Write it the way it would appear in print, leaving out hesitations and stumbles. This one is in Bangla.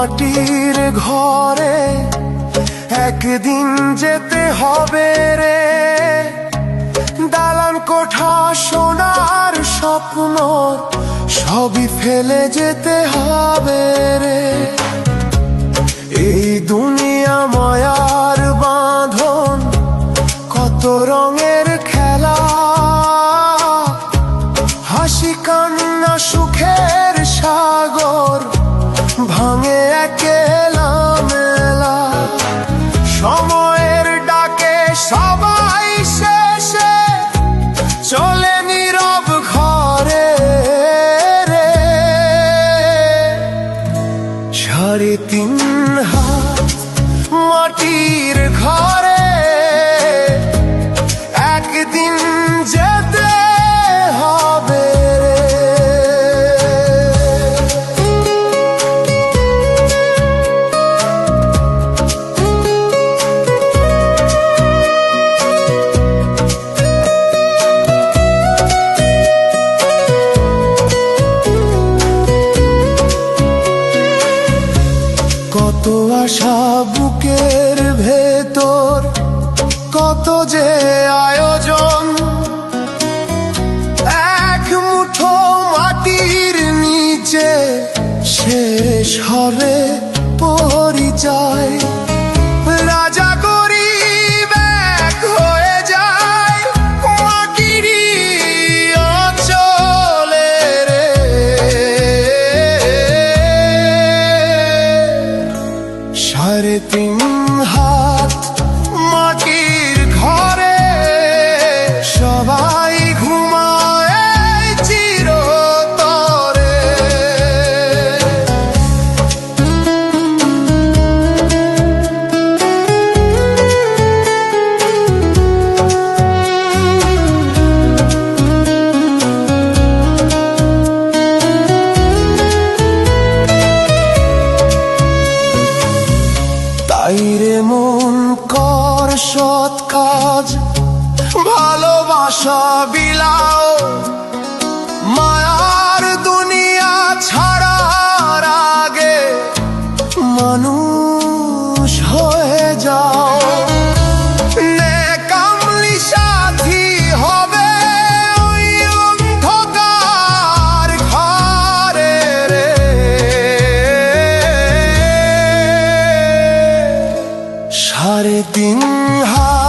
মাটির ঘরে একদিন যেতে হবে রে। দালান কোঠা সোনার স্বপ্ন সবই ফেলে যেতে হবে রে। এই দুনিয়া মায়ার বাঁধন, কত রঙের খেলা, হাসি কান্না সুখের সাগর ভাঙে একেলা মেলা। সময়ের ডাকে সবাই শেষে চলে নীরব ঘরে রে। 3.5 হাত মাটির ঘরে একদিন যেতে হবে রে। কত আশা বুকের ভেতর, কত যে আয়োজন, এক মুঠো মাটির নিচে শেষ হবে পরিচয়। রাজা গরিব এক হয়ে যায় মাটিরই অঞ্চলে রে। 3.5 হাত মাটির ঘরে সবাই ঘুমায় চিরতরে। তাই রে মন কর সৎ কাজ, ভালোবাসা বিলাও, মায়ার দুনিয়া ছাড়ার আগে মানুষ হয়ে যাও। নেকামলি সাথী হবে ওই অন্ধকার ঘরে রে। 3.5 হাত